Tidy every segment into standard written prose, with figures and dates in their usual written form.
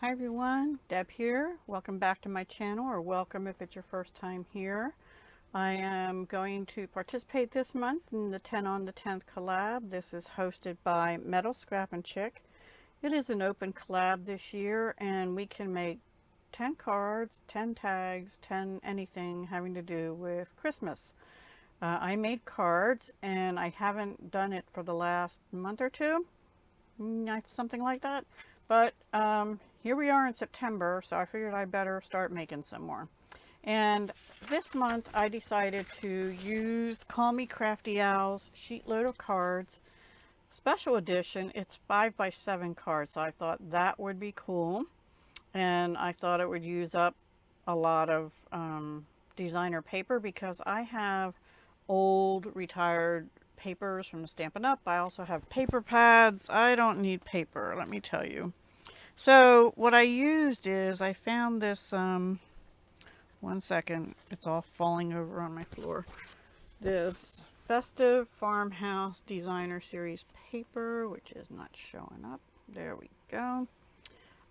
Hi everyone, Deb here. Welcome back to my channel, or welcome if it's your first time here. I am going to participate this month in the 10 on the 10th collab. This is hosted by Metal Scrap and Chick. It is an open collab this year, and we can make 10 cards, 10 tags, 10 anything having to do with Christmas. I made cards, and I haven't done it for the last month or two, something like that. But here we are in September, so I figured I better start making some more. And this month I decided to use Call Me Crafty Owl's Sheetload of Cards Special Edition. It's 5x7 cards, so I thought that would be cool. And I thought it would use up a lot of designer paper because I have old retired papers from Stampin' Up. I also have paper pads. I don't need paper, let me tell you. So what I used is I found this, one second, it's all falling over on my floor. This Festive Farmhouse Designer Series paper, which is not showing up. There we go.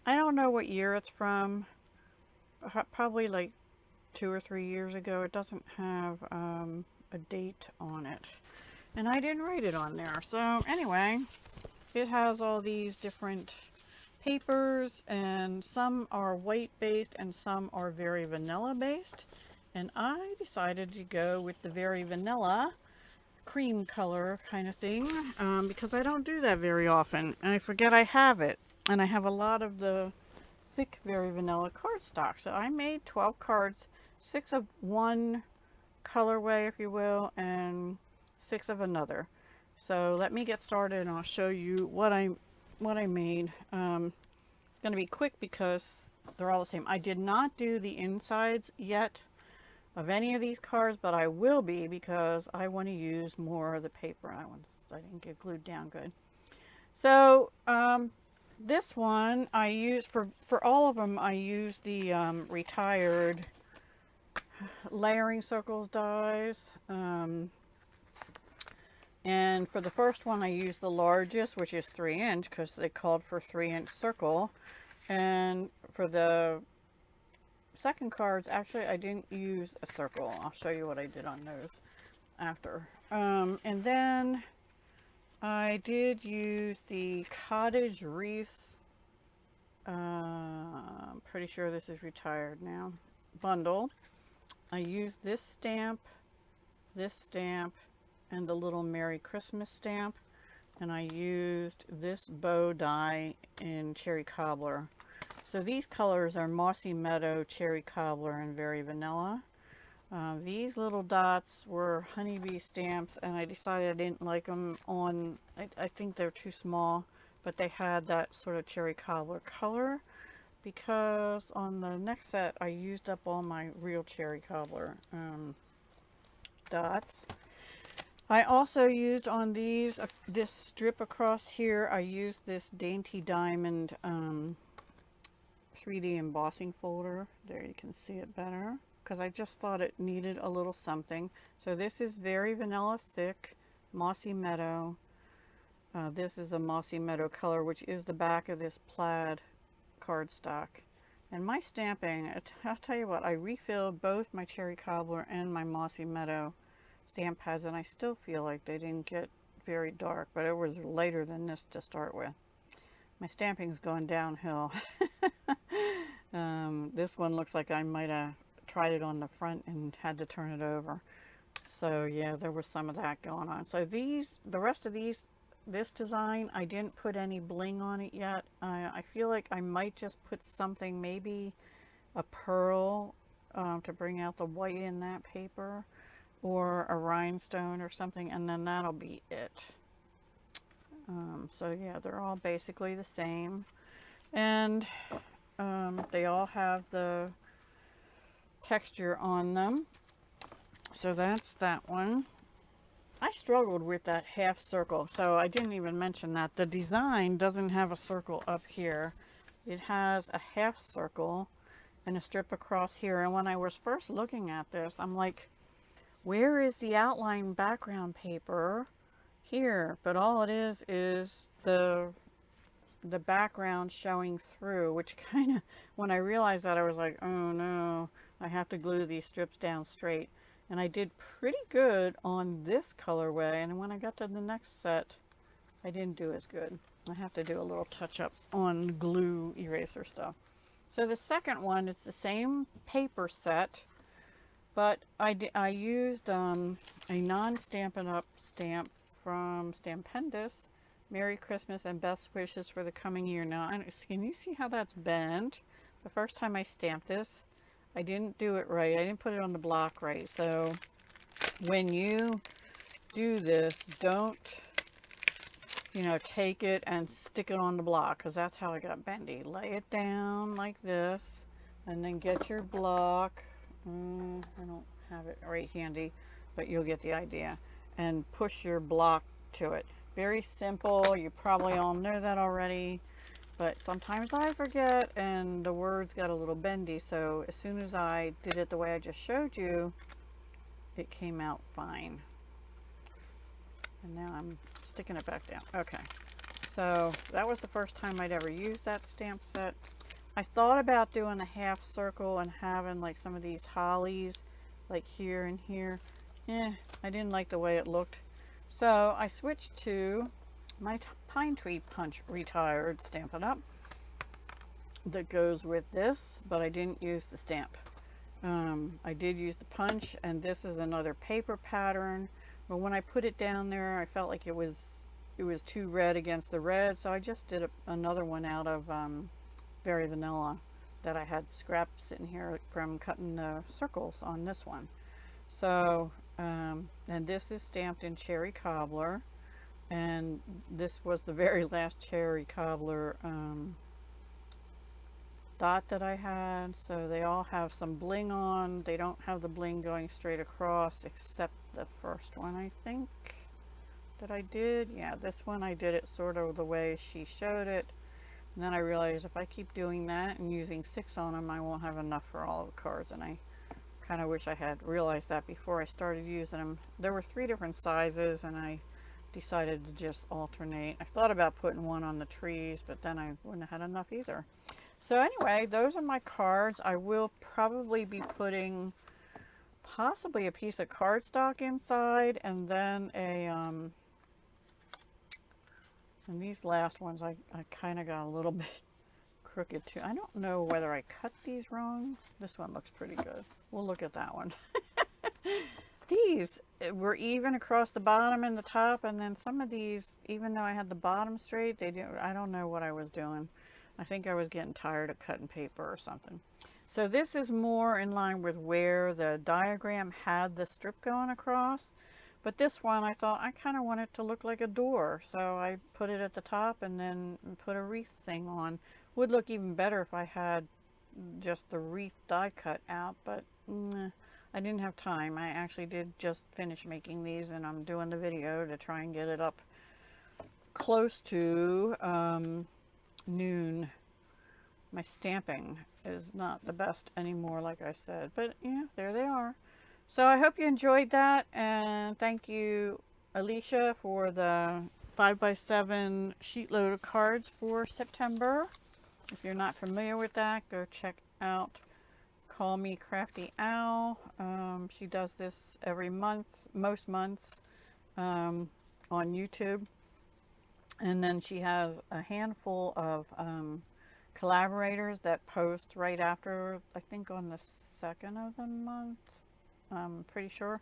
I don't know what year it's from. Probably like 2 or 3 years ago. It doesn't have a date on it. And I didn't write it on there. So anyway, it has all these different papers, and some are white based and some are very vanilla based, and I decided to go with the very vanilla cream color kind of thing because I don't do that very often and I forget I have it, and I have a lot of the thick very vanilla cardstock. So I made 12 cards, 6 of one colorway if you will and 6 of another. So let me get started and I'll show you what I made. It's going to be quick because they're all the same. I did not do the insides yet of any of these cards, but I will be because I want to use more of the paper. I didn't get glued down good. So this one I used for all of them. I used the retired layering circles dies. And for the first one, I used the largest, which is 3" because they called for 3" circle. And for the second cards, actually, I didn't use a circle. I'll show you what I did on those after. And then I did use the cottage wreaths. I'm pretty sure this is retired now. Bundle. I used this stamp, and the little Merry Christmas stamp, and I used this bow die in Cherry Cobbler. So these colors are Mossy Meadow, Cherry Cobbler, and Very Vanilla. These little dots were honeybee stamps, and I decided I didn't like them on, I think they're too small, but they had that sort of Cherry Cobbler color because on the next set I used up all my real Cherry Cobbler dots. I also used on these, this strip across here, I used this Dainty Diamond 3D embossing folder. There you can see it better because I just thought it needed a little something. So this is Very Vanilla Thick, Mossy Meadow. This is a Mossy Meadow color, which is the back of this plaid cardstock. And my stamping, I'll tell you what, I refilled both my Cherry Cobbler and my Mossy Meadow stamp pads, and I still feel like they didn't get very dark, but it was lighter than this to start with. My stamping's going downhill. This one looks like I might have tried it on the front and had to turn it over. So yeah, there was some of that going on. So these, the rest of these, this design, I didn't put any bling on it yet. I feel like I might just put something, maybe a pearl to bring out the white in that paper, or a rhinestone or something, and then that'll be it. So yeah, they're all basically the same, and they all have the texture on them. So that's that one. I struggled with that half circle, so I didn't even mention that. The design doesn't have a circle up here. It has a half circle and a strip across here, and when I was first looking at this, I'm like, where is the outline background paper? Here. But all it is the the background showing through, which kind of, when I realized that, I was like, oh no, I have to glue these strips down straight. And I did pretty good on this colorway, and when I got to the next set, I didn't do as good. I have to do a little touch up on glue eraser stuff. So the second one, it's the same paper set, but I used a non-Stampin' Up! Stamp from Stampendous. Merry Christmas and best wishes for the coming year. Now, can you see how that's bent? The first time I stamped this, I didn't do it right. I didn't put it on the block right. So when you do this, don't, you know, take it and stick it on the block, because that's how I got bendy. Lay it down like this, and then get your block. I don't have it right handy, but you'll get the idea. And push your block to it. Very simple. You probably all know that already, but sometimes I forget and the words got a little bendy. So as soon as I did it the way I just showed you, it came out fine. And now I'm sticking it back down. Okay, so that was the first time I'd ever used that stamp set. I thought about doing a half circle and having like some of these hollies like here and here. I didn't like the way it looked. So I switched to my Pine Tree Punch Retired Stampin' Up! That goes with this, but I didn't use the stamp. I did use the punch, and this is another paper pattern, but when I put it down there, I felt like it was too red against the red, so I just did another one out of Berry Vanilla that I had scraps sitting here from cutting the circles on this one. So and this is stamped in Cherry Cobbler, and this was the very last Cherry Cobbler dot that I had. So they all have some bling on. They don't have the bling going straight across, except the first one, I think, that I did. Yeah, this one I did it sort of the way she showed it, and then I realized if I keep doing that and using 6 on them, I won't have enough for all the cards, and I kind of wish I had realized that before I started using them. There were 3 different sizes, and I decided to just alternate. I thought about putting one on the trees, but then I wouldn't have had enough either. So anyway, those are my cards. I will probably be putting possibly a piece of cardstock inside, and then a and these last ones I kind of got a little bit crooked too. I don't know whether I cut these wrong. This one looks pretty good. We'll look at that one. These were even across the bottom and the top, and then some of these, even though I had the bottom straight, they didn't. I don't know what I was doing. I think I was getting tired of cutting paper or something. So this is more in line with where the diagram had the strip going across, but this one I thought I kind of want it to look like a door, so I put it at the top and then put a wreath thing on. Would look even better if I had just the wreath die cut out, but I didn't have time. I actually did just finish making these, and I'm doing the video to try and get it up close to noon. My stamping is not the best anymore, like I said, but yeah, there they are. So I hope you enjoyed that, and thank you, Alicia, for the 5x7 sheet load of cards for September. If you're not familiar with that, go check out Call Me Crafty Owl. She does this every month, most months, on YouTube. And then she has a handful of collaborators that post right after, I think on the 2nd of the month, I'm pretty sure,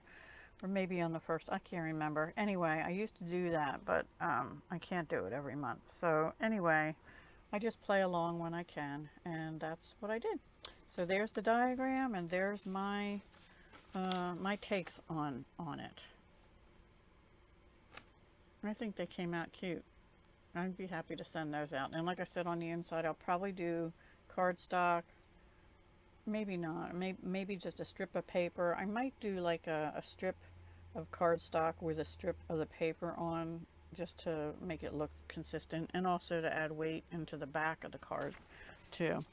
or maybe on the 1st, I can't remember. Anyway, I used to do that, but I can't do it every month. So anyway, I just play along when I can, and that's what I did. So there's the diagram, and there's my my takes on it. I think they came out cute. I'd be happy to send those out. And like I said, on the inside, I'll probably do cardstock. Maybe not. Maybe just a strip of paper. I might do like a strip of cardstock with a strip of the paper on, just to make it look consistent, and also to add weight into the back of the card too.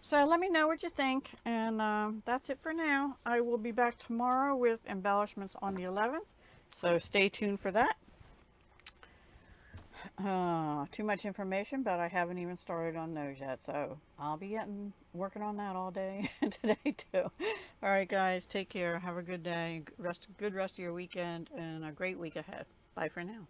So let me know what you think, and that's it for now. I will be back tomorrow with embellishments on the 11th, so stay tuned for that. Too much information, but I haven't even started on those yet. So I'll be working on that all day today too. All right, guys, take care. Have a good day. Good rest of your weekend and a great week ahead. Bye for now.